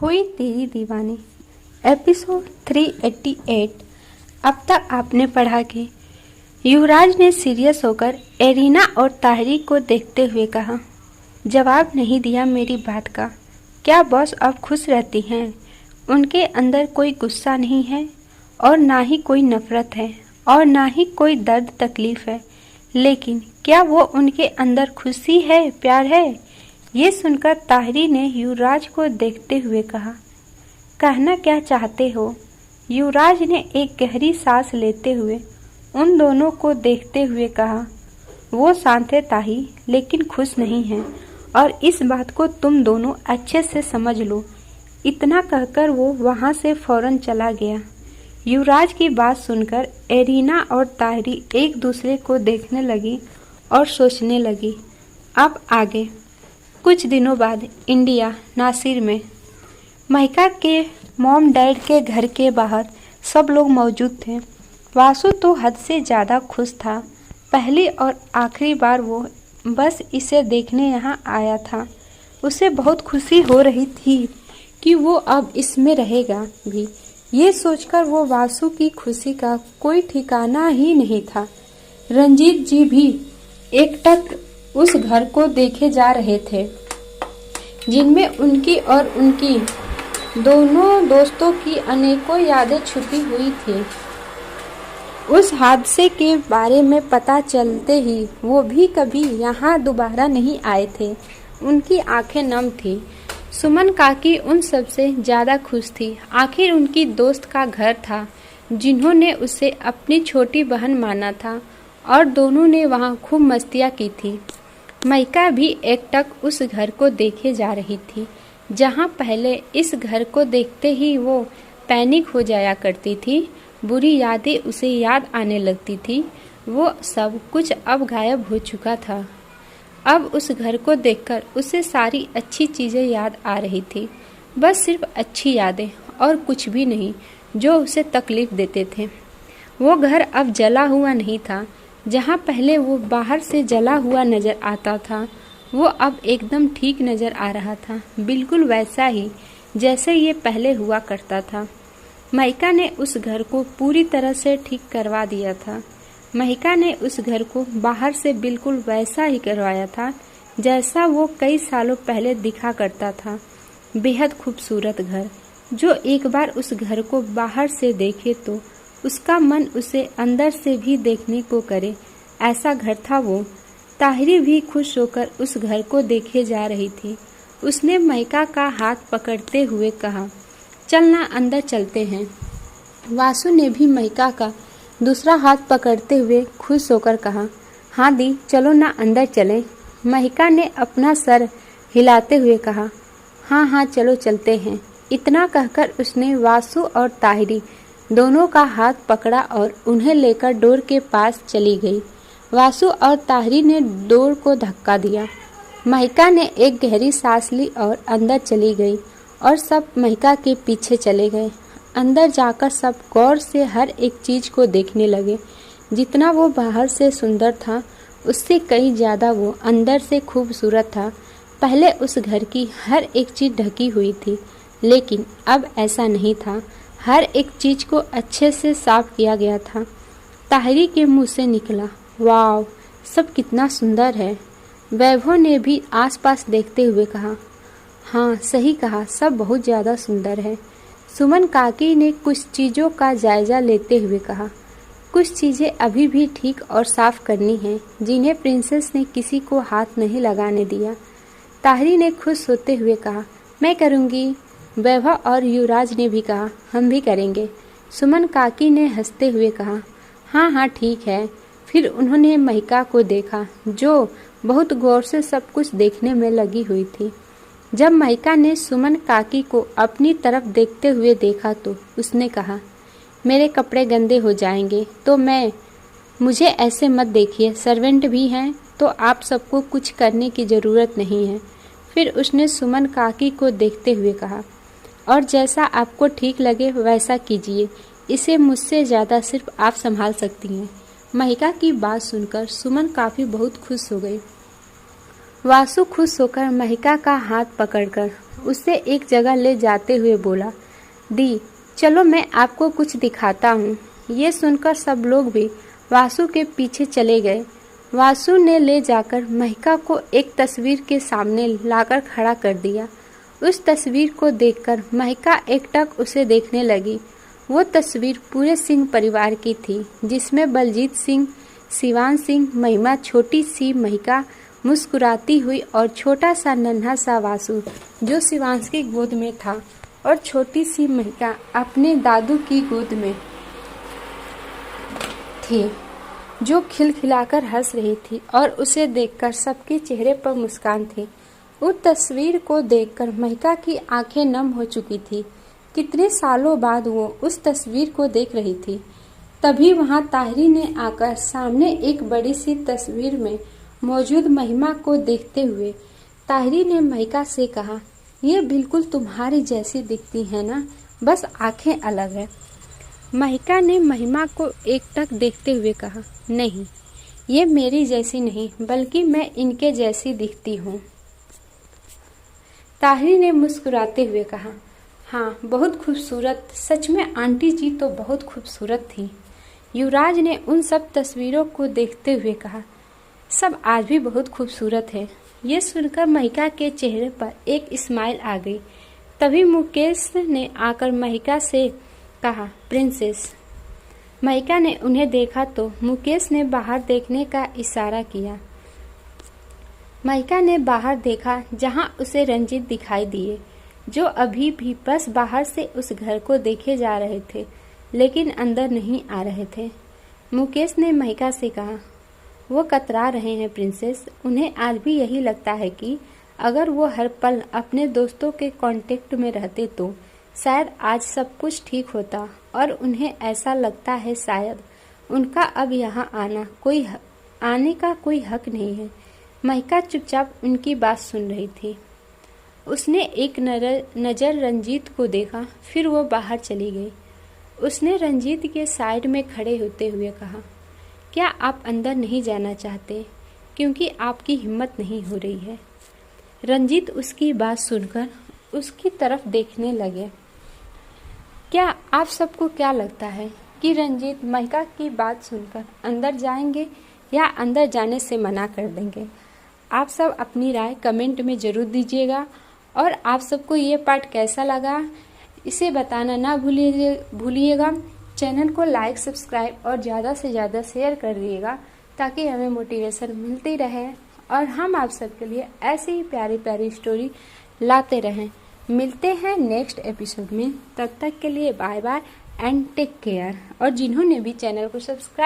हुई तेरी दीवानी एपिसोड 388। अब तक आपने पढ़ा कि युवराज ने सीरियस होकर एरिना और ताहरी को देखते हुए कहा, जवाब नहीं दिया मेरी बात का। क्या बॉस अब खुश रहती हैं? उनके अंदर कोई गुस्सा नहीं है और ना ही कोई नफरत है और ना ही कोई दर्द तकलीफ है, लेकिन क्या वो उनके अंदर खुशी है, प्यार है? ये सुनकर ताहरी ने युवराज को देखते हुए कहा, कहना क्या चाहते हो? युवराज ने एक गहरी सांस लेते हुए उन दोनों को देखते हुए कहा, वो शांत है ताही, लेकिन खुश नहीं है और इस बात को तुम दोनों अच्छे से समझ लो। इतना कहकर वो वहां से फौरन चला गया। युवराज की बात सुनकर एरिना और ताहरी एक दूसरे को देखने लगी और सोचने लगी। अब आगे। कुछ दिनों बाद इंडिया नासिर में महिका के मॉम डैड के घर के बाहर सब लोग मौजूद थे। वासु तो हद से ज़्यादा खुश था। पहली और आखिरी बार वो बस इसे देखने यहाँ आया था। उसे बहुत खुशी हो रही थी कि वो अब इसमें रहेगा भी। ये सोचकर वो वासु की खुशी का कोई ठिकाना ही नहीं था। रंजीत जी भी एकटक उस घर को देखे जा रहे थे, जिनमें उनकी और उनकी दोनों दोस्तों की अनेकों यादें छुपी हुई थी। उस हादसे के बारे में पता चलते ही वो भी कभी यहाँ दोबारा नहीं आए थे। उनकी आंखें नम थी। सुमन काकी उन सबसे ज़्यादा खुश थी। आखिर उनकी दोस्त का घर था, जिन्होंने उसे अपनी छोटी बहन माना था और दोनों ने वहाँ खूब मस्तियाँ की थी। महिका भी एकटक उस घर को देखे जा रही थी, जहाँ पहले इस घर को देखते ही वो पैनिक हो जाया करती थी। बुरी यादें उसे याद आने लगती थी। वो सब कुछ अब गायब हो चुका था। अब उस घर को देखकर उसे सारी अच्छी चीज़ें याद आ रही थी, बस सिर्फ अच्छी यादें और कुछ भी नहीं जो उसे तकलीफ देते थे। वो घर अब जला हुआ नहीं था। जहाँ पहले वो बाहर से जला हुआ नजर आता था, वो अब एकदम ठीक नजर आ रहा था, बिल्कुल वैसा ही जैसे ये पहले हुआ करता था। महिका ने उस घर को पूरी तरह से ठीक करवा दिया था। महिका ने उस घर को बाहर से बिल्कुल वैसा ही करवाया था जैसा वो कई सालों पहले दिखा करता था। बेहद खूबसूरत घर। जो एक बार उस घर को बाहर से देखे तो उसका मन उसे अंदर से भी देखने को करे, ऐसा घर था वो। ताहरी भी खुश होकर उस घर को देखे जा रही थी। उसने महिका का हाथ पकड़ते हुए कहा, चलना अंदर चलते हैं। वासु ने भी महिका का दूसरा हाथ पकड़ते हुए खुश होकर कहा, हाँ दी, चलो ना अंदर चलें। महिका ने अपना सर हिलाते हुए कहा, हाँ हाँ चलो चलते हैं। इतना कहकर उसने वासु और ताहरी दोनों का हाथ पकड़ा और उन्हें लेकर डोर के पास चली गई। वासु और ताहरी ने डोर को धक्का दिया। महिका ने एक गहरी सांस ली और अंदर चली गई और सब महिका के पीछे चले गए। अंदर जाकर सब गौर से हर एक चीज को देखने लगे। जितना वो बाहर से सुंदर था, उससे कई ज़्यादा वो अंदर से खूबसूरत था। पहले उस घर की हर एक चीज ढकी हुई थी, लेकिन अब ऐसा नहीं था। हर एक चीज को अच्छे से साफ किया गया था। ताहरी के मुंह से निकला, वाव, सब कितना सुंदर है। वैभव ने भी आसपास देखते हुए कहा, हाँ सही कहा, सब बहुत ज़्यादा सुंदर है। सुमन काकी ने कुछ चीज़ों का जायजा लेते हुए कहा, कुछ चीज़ें अभी भी ठीक और साफ करनी हैं, जिन्हें प्रिंसेस ने किसी को हाथ नहीं लगाने दिया। ताहरी ने खुश होते हुए कहा, मैं करूँगी। वैभव और युवराज ने भी कहा, हम भी करेंगे। सुमन काकी ने हंसते हुए कहा, हाँ हाँ ठीक है। फिर उन्होंने महिका को देखा, जो बहुत गौर से सब कुछ देखने में लगी हुई थी। जब महिका ने सुमन काकी को अपनी तरफ देखते हुए देखा तो उसने कहा, मेरे कपड़े गंदे हो जाएंगे तो मुझे ऐसे मत देखिए, सर्वेंट भी हैं तो आप सबको कुछ करने की ज़रूरत नहीं है। फिर उसने सुमन काकी को देखते हुए कहा, और जैसा आपको ठीक लगे वैसा कीजिए, इसे मुझसे ज़्यादा सिर्फ आप संभाल सकती हैं। महिका की बात सुनकर सुमन काफ़ी बहुत खुश हो गई। वासु खुश होकर महिका का हाथ पकड़कर उसे एक जगह ले जाते हुए बोला, दी चलो मैं आपको कुछ दिखाता हूँ। ये सुनकर सब लोग भी वासु के पीछे चले गए। वासु ने ले जाकर महिका को एक तस्वीर के सामने लाकर खड़ा कर दिया। उस तस्वीर को देखकर महिका एकटक उसे देखने लगी। वो तस्वीर पूरे सिंह परिवार की थी, जिसमें बलजीत सिंह, शिवान सिंह, महिमा, छोटी सी महिका मुस्कुराती हुई और छोटा सा नन्हा सा वासु जो शिवांश की गोद में था और छोटी सी महिका अपने दादू की गोद में थी, जो खिलखिलाकर हंस रही थी और उसे देखकर सबके चेहरे पर मुस्कान थी। उस तस्वीर को देखकर महिका की आंखें नम हो चुकी थी। कितने सालों बाद वो उस तस्वीर को देख रही थी। तभी वहां ताहिरी ने आकर सामने एक बड़ी सी तस्वीर में मौजूद महिमा को देखते हुए ताहिरी ने महिका से कहा, ये बिल्कुल तुम्हारी जैसी दिखती है ना, बस आंखें अलग है। महिका ने महिमा को एकटक देखते हुए कहा, नहीं, ये मेरी जैसी नहीं बल्कि मैं इनके जैसी दिखती हूँ। ताहिरी ने मुस्कुराते हुए कहा, हाँ बहुत खूबसूरत, सच में आंटी जी तो बहुत खूबसूरत थी। युवराज ने उन सब तस्वीरों को देखते हुए कहा, सब आज भी बहुत खूबसूरत है। ये सुनकर महिका के चेहरे पर एक स्माइल आ गई। तभी मुकेश ने आकर महिका से कहा, प्रिंसेस। महिका ने उन्हें देखा तो मुकेश ने बाहर देखने का इशारा किया। महिका ने बाहर देखा जहां उसे रंजीत दिखाई दिए, जो अभी भी बस बाहर से उस घर को देखे जा रहे थे लेकिन अंदर नहीं आ रहे थे। मुकेश ने महिका से कहा, वो कतरा रहे हैं प्रिंसेस। उन्हें आज भी यही लगता है कि अगर वो हर पल अपने दोस्तों के कांटेक्ट में रहते तो शायद आज सब कुछ ठीक होता, और उन्हें ऐसा लगता है शायद उनका अब यहाँ आने का कोई हक नहीं है। महिका चुपचाप उनकी बात सुन रही थी। उसने एक नज़र रंजीत को देखा, फिर वो बाहर चली गई। उसने रंजीत के साइड में खड़े होते हुए कहा, क्या आप अंदर नहीं जाना चाहते, क्योंकि आपकी हिम्मत नहीं हो रही है। रंजीत उसकी बात सुनकर उसकी तरफ देखने लगे। क्या आप सबको क्या लगता है कि रंजीत महिका की बात सुनकर अंदर जाएंगे या अंदर जाने से मना कर देंगे? आप सब अपनी राय कमेंट में ज़रूर दीजिएगा, और आप सबको ये पार्ट कैसा लगा इसे बताना ना भूलिएगा। चैनल को लाइक, सब्सक्राइब और ज़्यादा से ज़्यादा शेयर कर दिएगा, ताकि हमें मोटिवेशन मिलती रहे और हम आप सबके लिए ऐसी ही प्यारी प्यारी स्टोरी लाते रहें। मिलते हैं नेक्स्ट एपिसोड में, तब तक के लिए bye bye and take care. और जिन्होंने भी चैनल को सब्सक्राइब